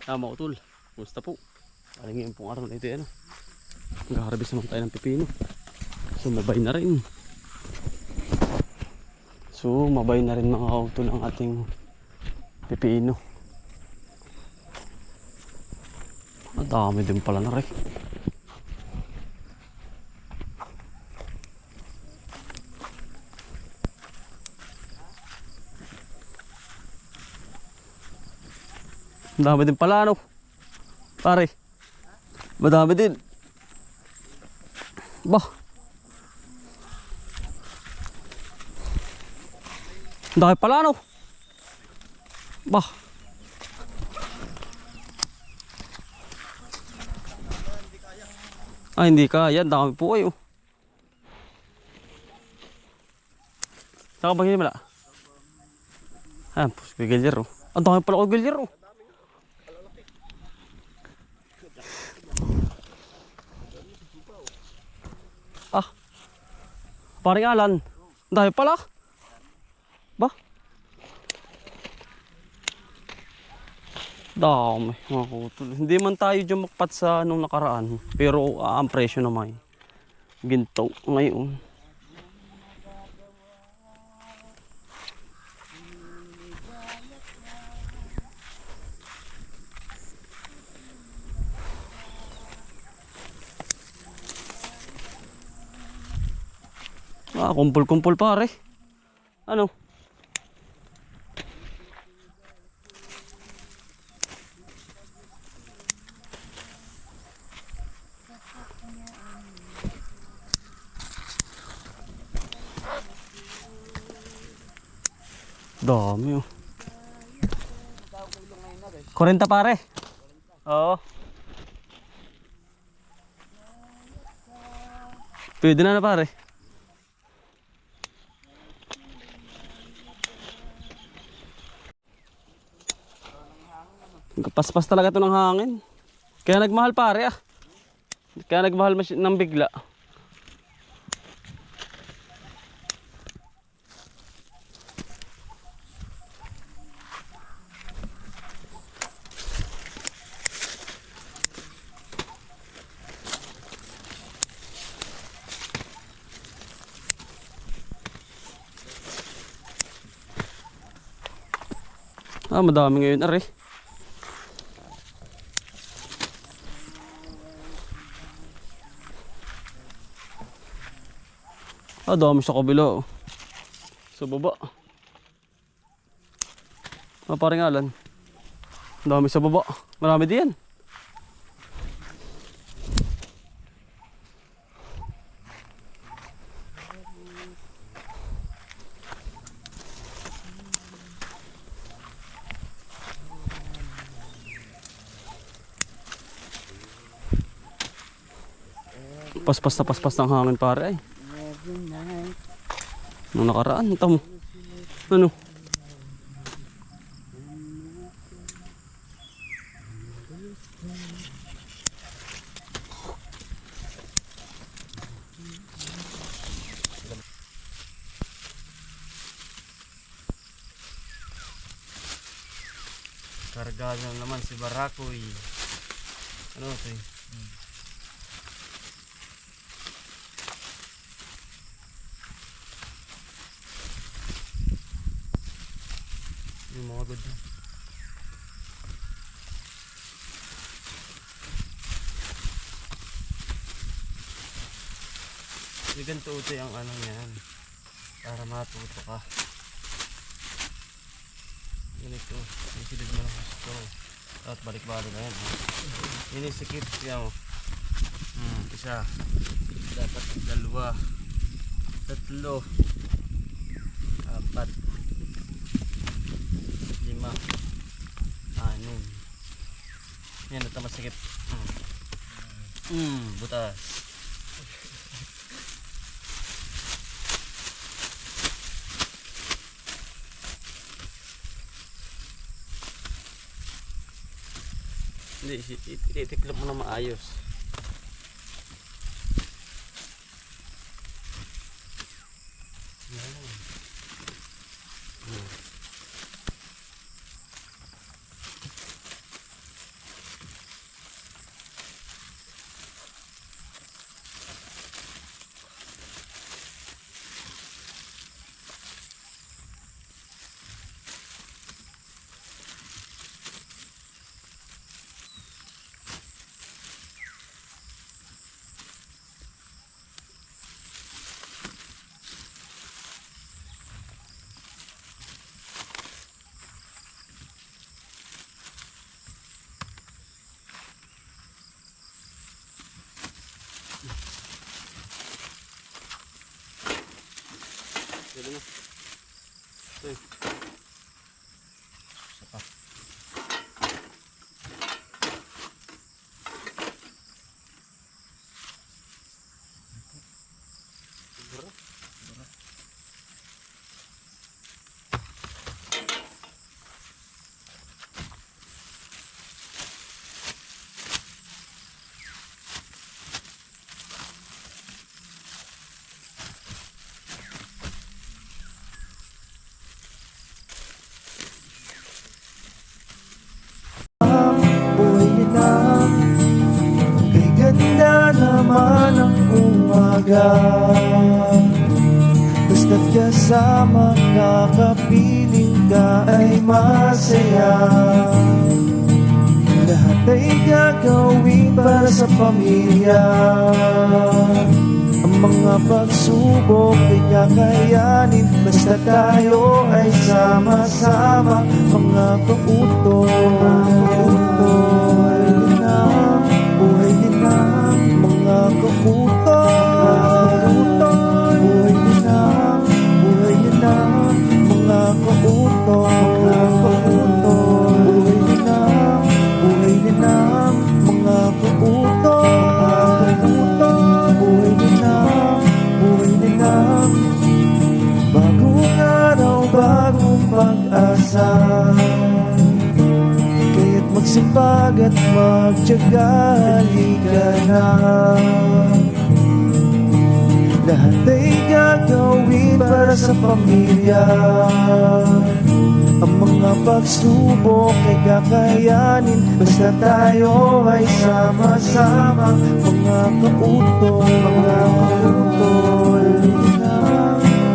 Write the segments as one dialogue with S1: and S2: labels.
S1: Mga utol, kumusta po? Aling ngayon pong araw na ito yan. Nag-harvest naman tayo ng pipino. So mabay na rin. Mga utol ang ating pipino. Ang dami din pala na rin. Ang dami din pala, ano? Pare, madami din. Bah, ang dami pala, ano? Bah, hindi kaya. Ang dami po kayo. Saka ba hindi mala? Ayan, gigilyer, oh. Ang dami pala ko gigilyer, oh. Paring Alan, dahil pala. Ba? Dami mga kutol. Hindi man tayo dyan makpat sa nung nakaraan. Pero ang presyo naman ginto ngayon. Kumpul-kumpul pare. Ano? Dami, oh. 40 pare. Oo. Pwede na pare. Paspas talaga ito ng hangin. Kaya nagmahal pare, ah. Kaya nagmahal ng bigla. Madami ngayon, are. Dami sa kabila, oh. Sa baba. Paring Alan. Dami sa baba. Marami din. Paspas na paspas ng hangin pare ay. Nung nakaraan, ito mo. Ano? Karga na naman si Barakoy. Ano ito eh? Yung mga good. Yung ganito ito yung ano yan. Para matuto ka. Ganito. Isilid mo na gusto. At balik-balik na yan. Inisikip yan mo. Isa. Dapat dalawa. Tatlo. Apat. 5, 6. Yan, ito masikip. Butas. Hindi, itiklop mo na maayos.
S2: sa pamilya. Ang mga pagsubok ay kakayanin basta tayo ay sama-sama. Mga kautol, buhay din ang mga kautol. Buhay din ang mga kautol. Buhay din ang mga kautol. Buhay din ang bagong araw, bagong pag-asa. Kaya't magsipag at magtiyaga, halika na. Lahat ay gagawin para sa pamilya. Ang mga pagsubok ay kakayanin basta tayo ay sama-sama. Mga kautol, mga kautol,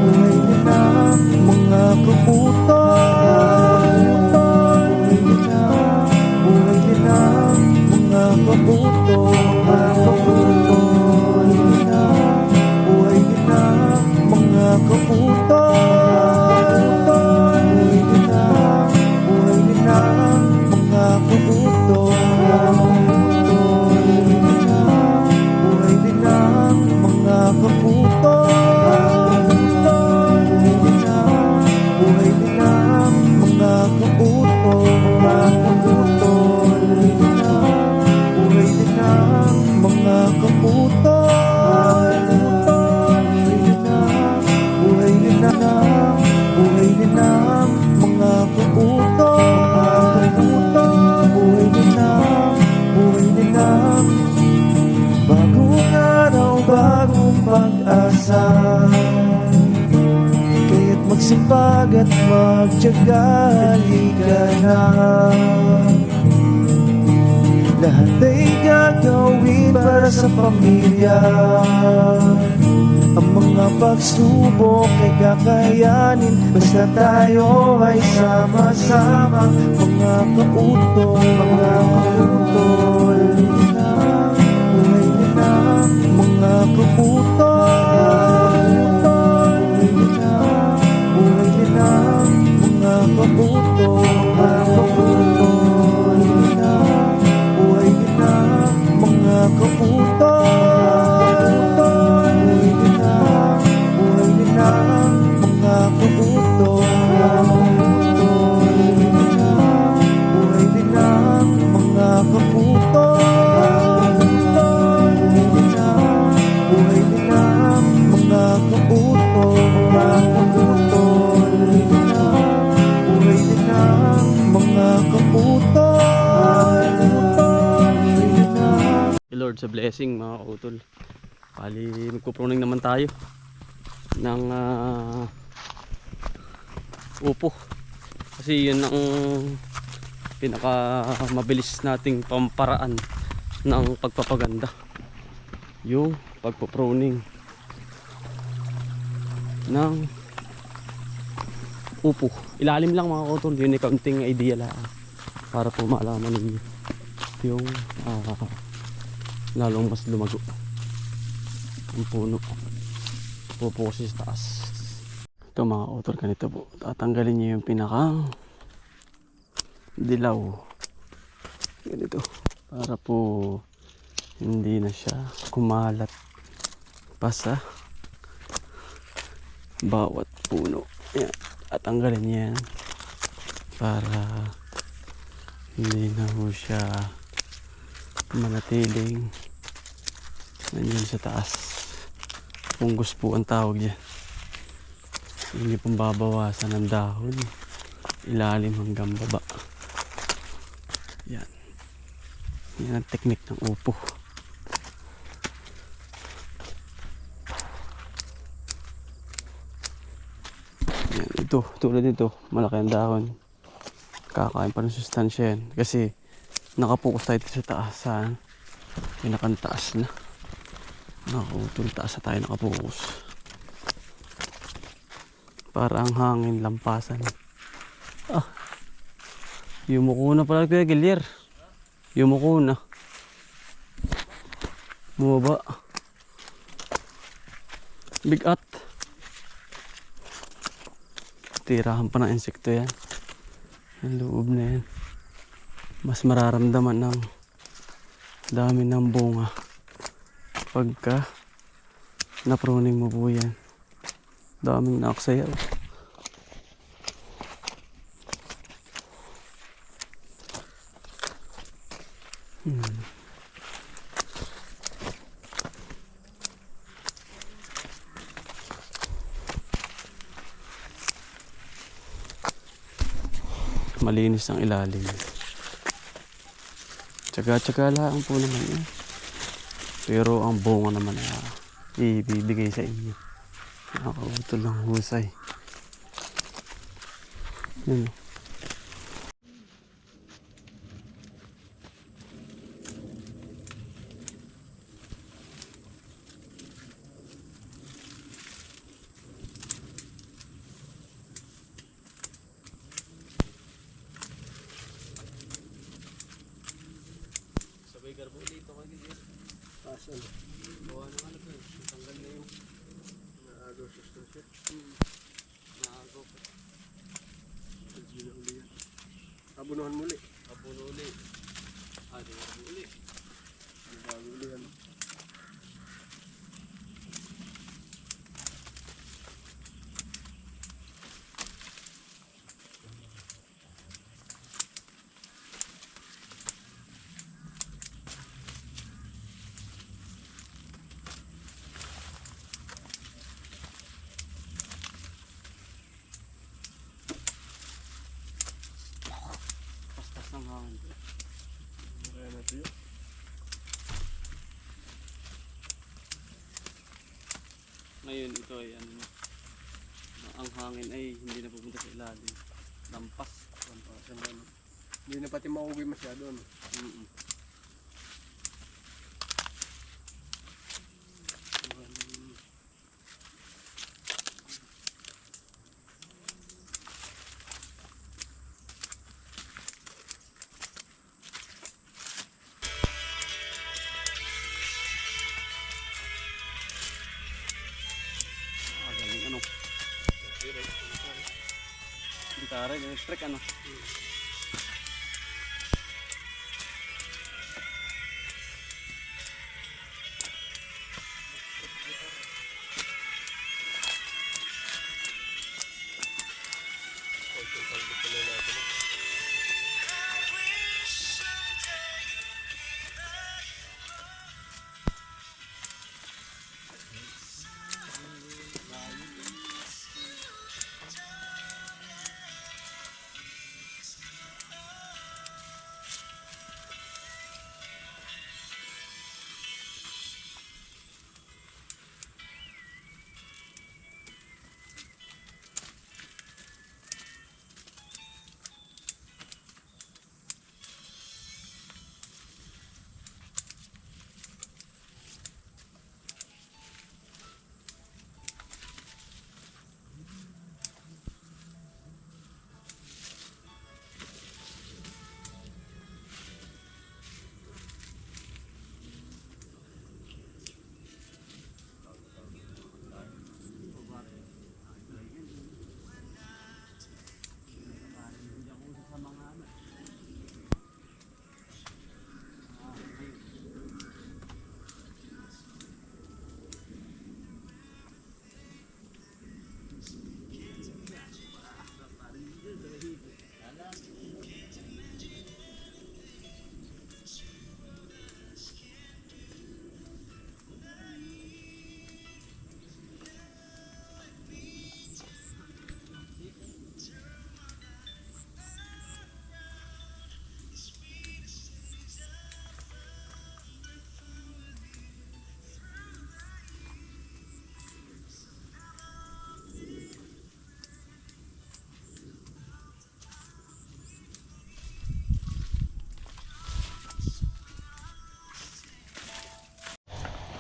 S2: buhay din ang mga kautol. Buhay din ang mga kautol. Buhay din ang mga kautol. Buhay din ang mga kautol. Buhay din ang mga kautol. Buhay din ang mga kautol. Buhay din ang mga kautol. Buhay din ang bagong araw, bagong pag-asa. Kaya't magsipag at magtiyaga, halika na. Lahat ay gagawin para sa pamilya. Ang mga pagsubok ay kakayanin basta tayo ay sama-sama. Mga kautol, mga kautol, buhay din ang mga kautol. Buhay din ang mga kautol. Buhay din ang mga kautol. Buhay din ang mga kautol. Buhay din ang mga kautol. Buhay din ang mga kautol. Buhay din ang mga kautol.
S1: Lord sa blessing mga kautol. Bali magpupruning naman tayo ng upo. Kasi yun ang pinaka mabilis nating pamparaan ng pagpapaganda. Yung pagpupruning ng upo. Ilalim lang mga kautol. Yun ay kaunting idea lang para po malaman ninyo yung lalong mas lumago ang puno. Pupo kasi sa taas. Ito mga kautol, ganito po. Tatanggalin nyo yung pinakang dilaw. Ganito. Para po hindi na siya kumalat pa sa bawat puno. Ayan. Tatanggalin nyo yan para hindi na po siya manatiling nandiyan sa taas. Fungus po ang tawag niya. Hindi pong babawasan ng dahon, ilalim hanggang baba. Yan. Yan ang teknik ng upo. Yan. Ito, tulad nito, malaki ang dahon. Kakain pa ng sustansya yan. Kasi nakapokus tayo sa taas, sa pinakantaas na. Nakutol, taas na tayo nakapokus. Para ang hangin lampasan. Yumuko na pala Kuya Gilier. Yumuko na. Bumaba. Bigat. Tirahan pa ng insekto yan. Ang loob na yan. Mas mararamdaman ng dami ng bunga pagka napruning mo po yan. Daming naksayaw. Malinis ang ilalim. Tsaga-tsaga lang po naman yan. Pero ang bunga naman ibibigay sa inyo. Nakakautol lang husay. Yun. Sabay garbo dito kay Gilid. Asan? Bawa ng ano ko. Tanggal na yung naagaw sa station. Naagaw pa. Pagkila uli yan. Abunuhan muli. Abunuhan uli. Di garbo uli. Bago uli yan. Ng hangin. Ayan natin yun. Ngayon ito ay ano, ang hangin ay hindi na pupunta sa ilalim. Lampas. Lampasan na ano. Hindi na pati mauwi masyado. Ano? Gitara, electric ano?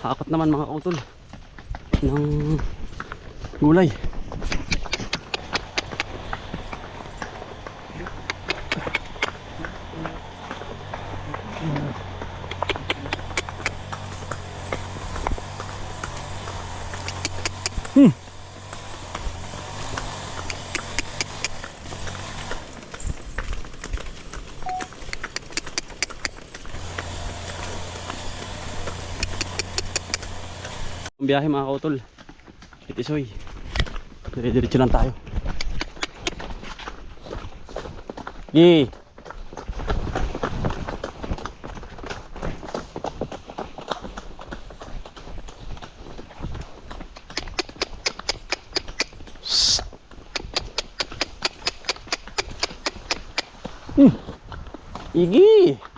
S1: Hakot naman mga kautol ng gulay. Ang biyahe mga kautol. Itisoy. Dire-diretso lang tayo. Gi. Igi.